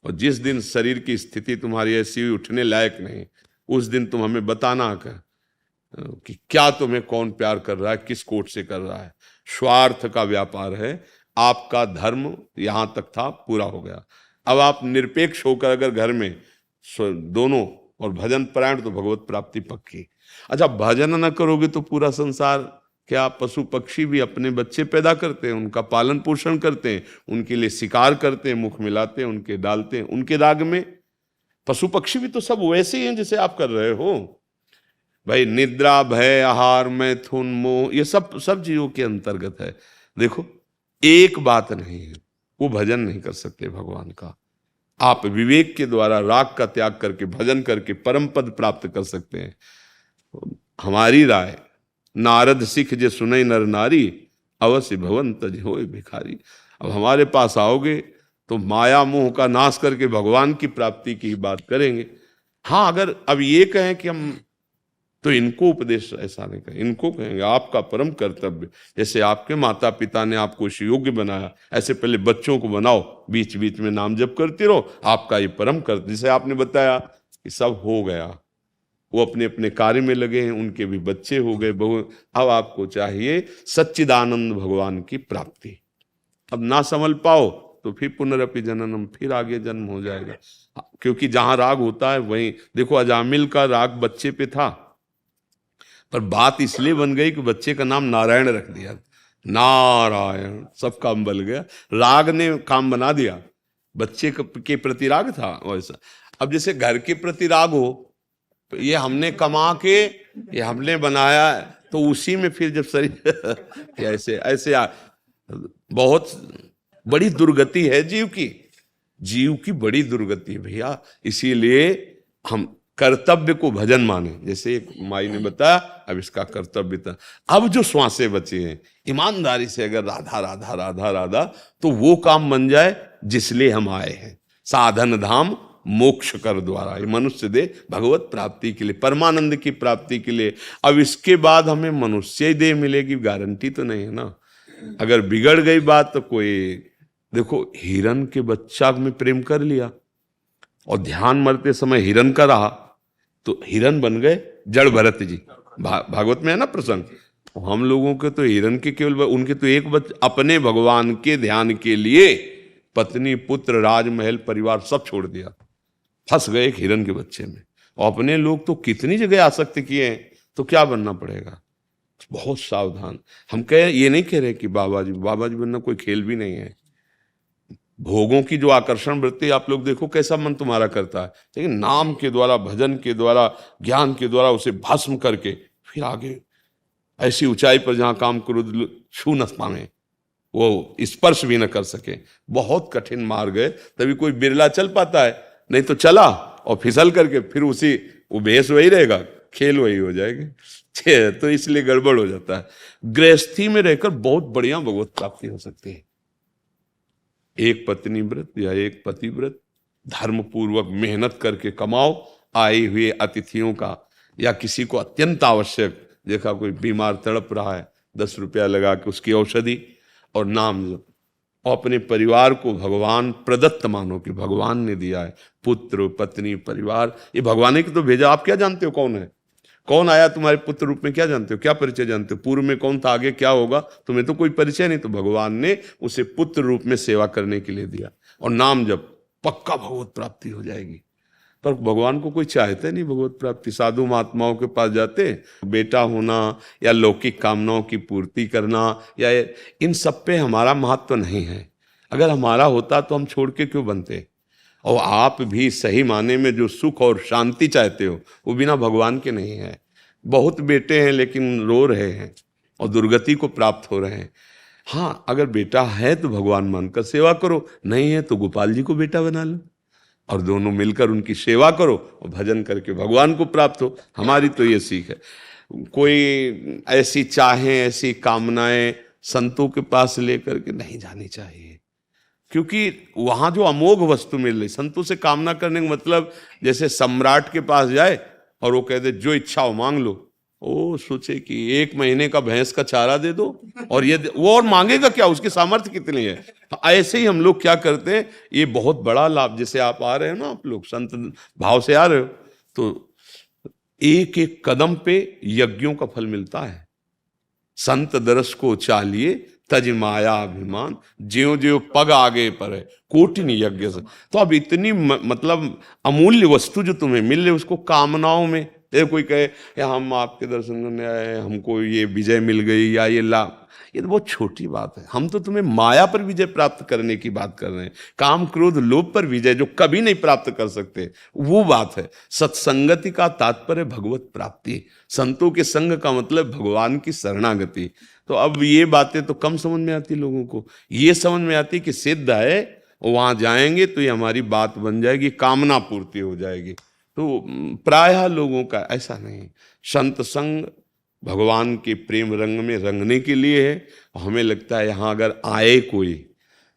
और जिस दिन शरीर की स्थिति तुम्हारी ऐसी उठने लायक नहीं, उस दिन तुम हमें बताना कि क्या तुम्हें कौन प्यार कर रहा है, किस कोट से कर रहा है। स्वार्थ का व्यापार है। आपका धर्म यहां तक था, पूरा हो गया। अब आप निरपेक्ष होकर अगर घर में दोनों और भजन परायण तो भगवत प्राप्ति पक्की। अच्छा, भजन न करोगे तो पूरा संसार क्या, पशु पक्षी भी अपने बच्चे पैदा करते हैं, उनका पालन पोषण करते हैं, उनके लिए शिकार करते हैं, मुख मिलाते हैं, उनके डालते हैं, उनके राग में। पशु पक्षी भी तो सब वैसे ही हैं जैसे आप कर रहे हो भाई। निद्रा, भय, आहार, मैथुन, मोह, ये सब चीजों के अंतर्गत है। देखो, एक बात नहीं है, वो भजन नहीं कर सकते भगवान का। आप विवेक के द्वारा राग का त्याग करके भजन करके परम पद प्राप्त कर सकते हैं। हमारी राय, नारद सिख जे सुनई नर नारी, अवश्य भवन तज होए भिखारी। अब हमारे पास आओगे तो माया मोह का नाश करके भगवान की प्राप्ति की बात करेंगे। हाँ, अगर अब ये कहें कि हम तो इनको उपदेश ऐसा नहीं कहें, इनको कहेंगे आपका परम कर्तव्य, जैसे आपके माता पिता ने आपको इस योग्य बनाया ऐसे पहले बच्चों को बनाओ, बीच बीच में नाम जप करते रहो, आपका ये परम कर्तव्य। जैसे आपने बताया कि सब हो गया, वो अपने अपने कार्य में लगे हैं, उनके भी बच्चे हो गए, बहू। अब आपको चाहिए सच्चिदानंद भगवान की प्राप्ति। अब ना संभल पाओ तो फिर पुनरपि जननम, फिर आगे जन्म हो जाएगा, क्योंकि जहां राग होता है वहीं। देखो, अजामिल का राग बच्चे पे था, पर बात इसलिए बन गई कि बच्चे का नाम नारायण रख दिया। नारायण, सब काम बन गया, राग ने काम बना दिया। बच्चे के प्रति राग था वैसा। अब जैसे घर के प्रति राग हो, ये हमने कमा के, ये हमने बनाया, तो उसी में फिर जब शरीर ऐसे ऐसे बहुत बड़ी दुर्गति है जीव की बड़ी दुर्गति है भैया। इसीलिए हम कर्तव्य को भजन माने, जैसे एक माई ने बताया, अब इसका कर्तव्य था। अब जो श्वासें बचे हैं, ईमानदारी से अगर राधा राधा राधा राधा, तो वो काम बन जाए जिसलिए हम आए हैं। साधन धाम मोक्ष कर द्वारा, ये मनुष्य दे भगवत प्राप्ति के लिए, परमानंद की प्राप्ति के लिए। अब इसके बाद हमें मनुष्य देह मिलेगी, गारंटी तो नहीं है ना। अगर बिगड़ गई बात तो कोई, देखो हिरन के बच्चा में प्रेम कर लिया और ध्यान मरते समय हिरन का रहा, तो हिरन बन गए जड़ भरत जी। भागवत में है ना प्रसंग। हम लोगों के तो हिरन के केवल, उनके तो एक अपने भगवान के ध्यान के लिए पत्नी पुत्र राजमहल परिवार सब छोड़ दिया, फंस गए एक हिरन के बच्चे में। और अपने लोग तो कितनी जगह आसक्त किए हैं, तो क्या बनना पड़ेगा। बहुत सावधान। हम ये नहीं कह रहे कि बाबा जी बनना कोई खेल भी नहीं है। भोगों की जो आकर्षण वृत्ति आप लोग देखो कैसा मन तुम्हारा करता है, लेकिन नाम के द्वारा, भजन के द्वारा, ज्ञान के द्वारा उसे भस्म करके फिर आगे ऐसी ऊंचाई पर जहां काम क्रोध छू न पाए, वो स्पर्श भी न कर सके। बहुत कठिन मार्ग है, तभी कोई बिरला चल पाता है, नहीं तो चला और फिसल करके फिर उसी वो भेष वही रहेगा, खेल वही हो जाएगी। तो इसलिए गड़बड़ हो जाता है। गृहस्थी में रहकर बहुत बढ़िया भगवत प्राप्ति हो सकती है। एक पत्नी व्रत या एक पति व्रत, धर्म पूर्वक मेहनत करके कमाओ, आए हुए अतिथियों का, या किसी को अत्यंत आवश्यक देखा कोई बीमार तड़प रहा है, 10 रुपया लगा के उसकी औषधि और नाम जप, और अपने परिवार को भगवान प्रदत्त मानो कि भगवान ने दिया है। पुत्र पत्नी परिवार, ये भगवान ने तो भेजा। आप क्या जानते हो कौन है, कौन आया तुम्हारे पुत्र रूप में, क्या जानते हो, क्या परिचय जानते हो, पूर्व में कौन था, आगे क्या होगा, तुम्हें तो कोई परिचय नहीं। तो भगवान ने उसे पुत्र रूप में सेवा करने के लिए दिया। और नाम जब पक्का भगवत प्राप्ति हो जाएगी। पर भगवान को कोई चाहते नहीं भगवत प्राप्ति। साधु महात्माओं के पास जाते, बेटा होना या लौकिक कामनाओं की पूर्ति करना, या इन सब पे हमारा महत्व नहीं है। अगर हमारा होता तो हम छोड़ के क्यों बनते। और आप भी सही माने में जो सुख और शांति चाहते हो, वो बिना भगवान के नहीं है। बहुत बेटे हैं लेकिन रो रहे हैं और दुर्गति को प्राप्त हो रहे हैं। हाँ, अगर बेटा है तो भगवान मानकर सेवा करो, नहीं है तो गोपाल जी को बेटा बना लो और दोनों मिलकर उनकी सेवा करो और भजन करके भगवान को प्राप्त हो। हमारी तो ये सीख है। कोई ऐसी चाहें, ऐसी कामनाएं संतों के पास लेकर के नहीं जानी चाहिए, क्योंकि वहां जो अमोघ वस्तु मिल रही। संतों से कामना करने का मतलब जैसे सम्राट के पास जाए और वो कह दे जो इच्छा हो मांग लो, ओ सोचे कि 1 महीने का भैंस का चारा दे दो और ये वो, और मांगेगा क्या, उसकी सामर्थ्य कितनी है। ऐसे ही हम लोग क्या करते हैं, ये बहुत बड़ा लाभ। जैसे आप आ रहे हो ना, आप लोग संत भाव से आ रहे हो, तो एक एक कदम पे यज्ञों का फल मिलता है। संत दरस को चालिए तज माया अभिमान, ज्यो ज्यो पग आगे पर है कोटिन यज्ञ से। तो अब इतनी मतलब अमूल्य वस्तु जो तुम्हें मिल रही, उसको कामनाओं में, ये कोई कहे या हम आपके दर्शन करने आए, हमको ये विजय मिल गई या ये लाभ, ये तो बहुत छोटी बात है। हम तो तुम्हें माया पर विजय प्राप्त करने की बात कर रहे हैं। काम क्रोध लोभ पर विजय जो कभी नहीं प्राप्त कर सकते, वो बात है। सत्संगति का तात्पर्य भगवत प्राप्ति, संतों के संग का मतलब भगवान की शरणागति। तो अब ये बातें तो कम समझ में आती लोगों को। ये समझ में आती कि सिद्ध है, वहां जाएंगे तो ये हमारी बात बन जाएगी, कामना पूर्ति हो जाएगी। तो प्रायः लोगों का ऐसा नहीं। संत संग भगवान के प्रेम रंग में रंगने के लिए है। हमें लगता है यहाँ अगर आए कोई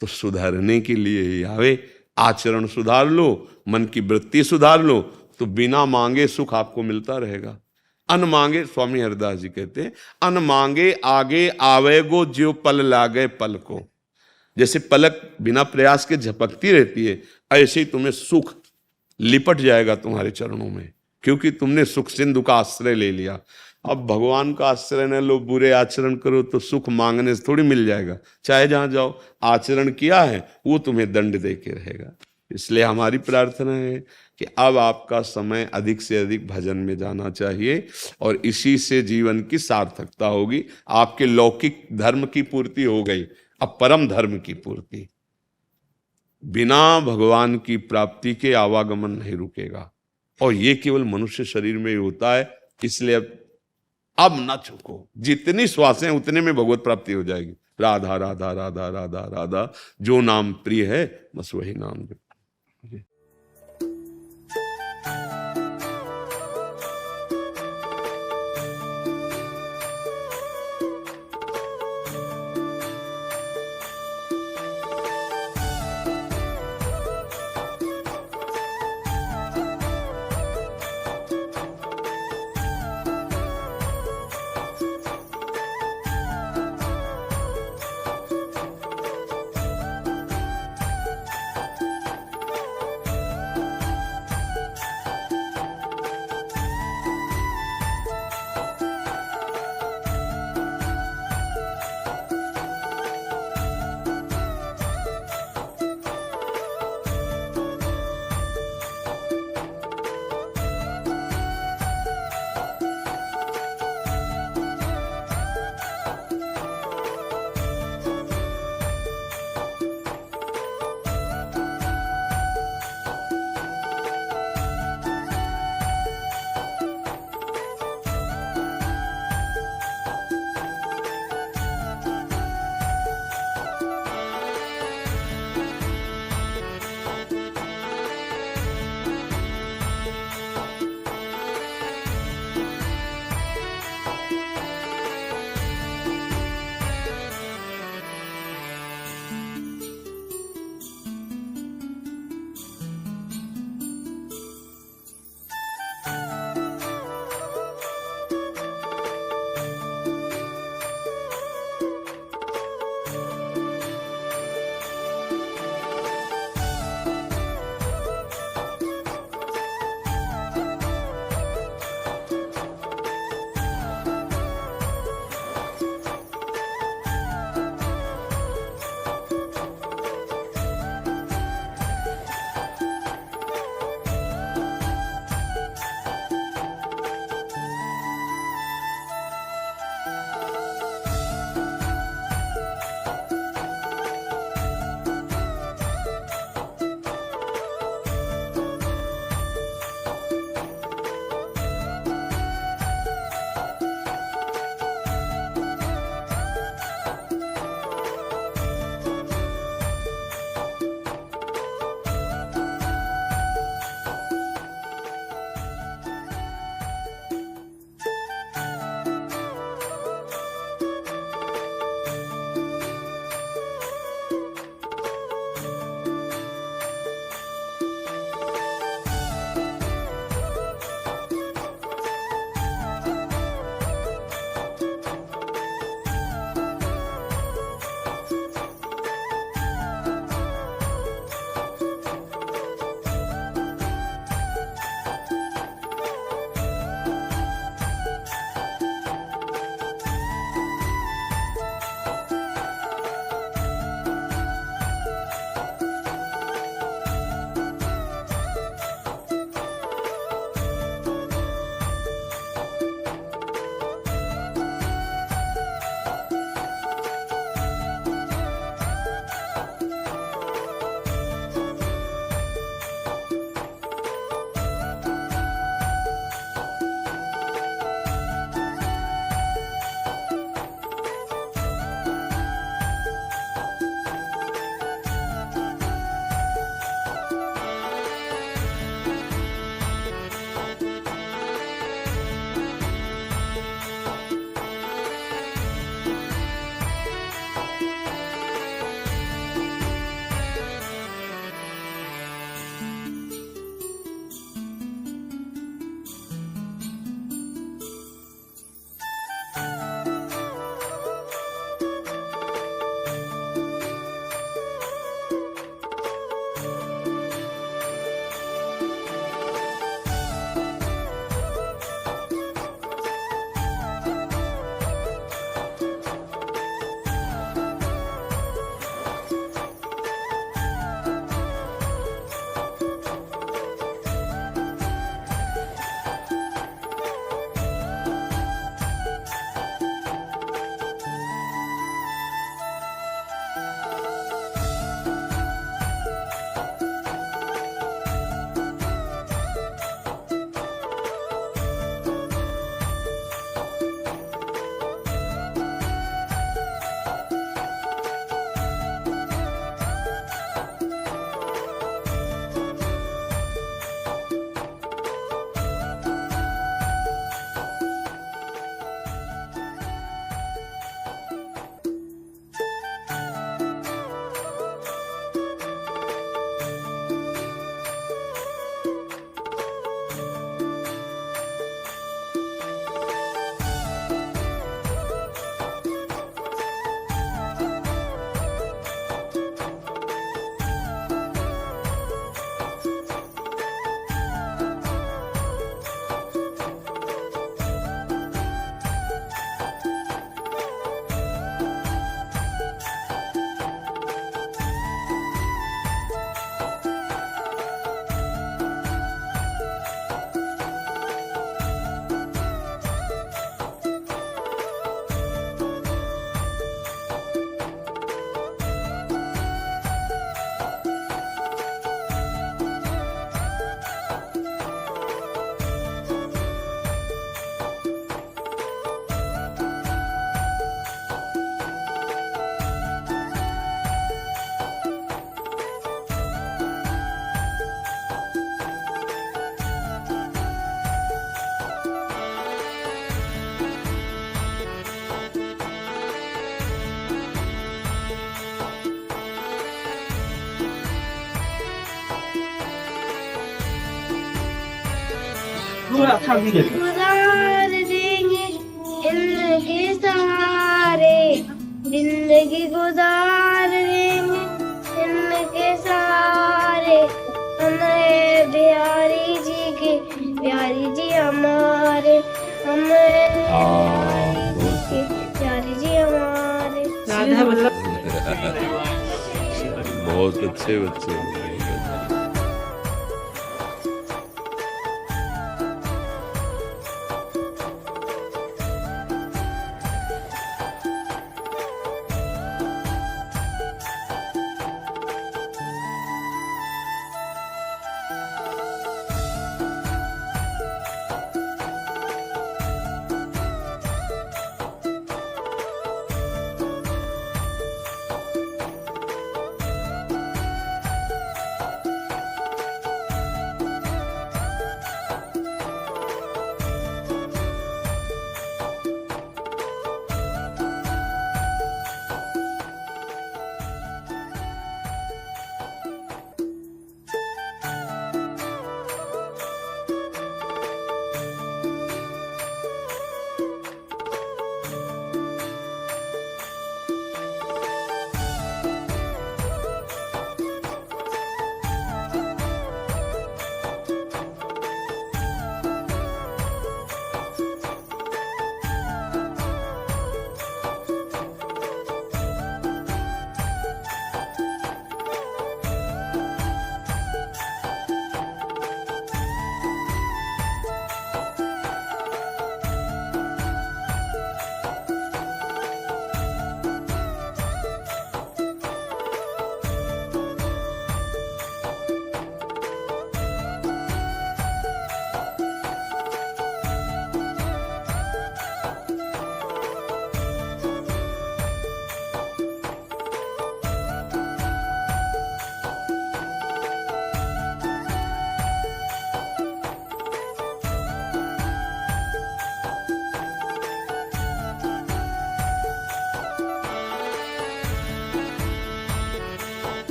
तो सुधारने के लिए ही आवे। आचरण सुधार लो, मन की वृत्ति सुधार लो, तो बिना मांगे सुख आपको मिलता रहेगा। अन मांगे, स्वामी हरिदास जी कहते हैं, अन मांगे आगे आवेगो ज्यो पल लागे पल को। जैसे पलक बिना प्रयास के झपकती रहती है, ऐसे ही तुम्हें सुख लिपट जाएगा तुम्हारे चरणों में, क्योंकि तुमने सुख सिंधु का आश्रय ले लिया। अब भगवान का आश्रय न लो, बुरे आचरण करो तो सुख मांगने से थोड़ी मिल जाएगा। चाहे जहां जाओ, आचरण किया है वो तुम्हें दंड दे के रहेगा। इसलिए हमारी प्रार्थना है कि अब आपका समय अधिक से अधिक भजन में जाना चाहिए और इसी से जीवन की सार्थकता होगी। आपके लौकिक धर्म की पूर्ति हो गई, अब परम धर्म की पूर्ति। बिना भगवान की प्राप्ति के आवागमन नहीं रुकेगा। और ये केवल मनुष्य शरीर में ही होता है, इसलिए अब न चुको, जितनी श्वासें उतने में भगवत प्राप्ति हो जाएगी। राधा राधा राधा राधा राधा, जो नाम प्रिय है बस वही नाम जप। गुजार देंगे इनके सहारे, जिंदगी गुजार देंगे इनके सहारे। हमें बिहारी जी के, बिहारी जी हमारे, हमें बिहारी जी हमारे। बहुत अच्छे बच्चे।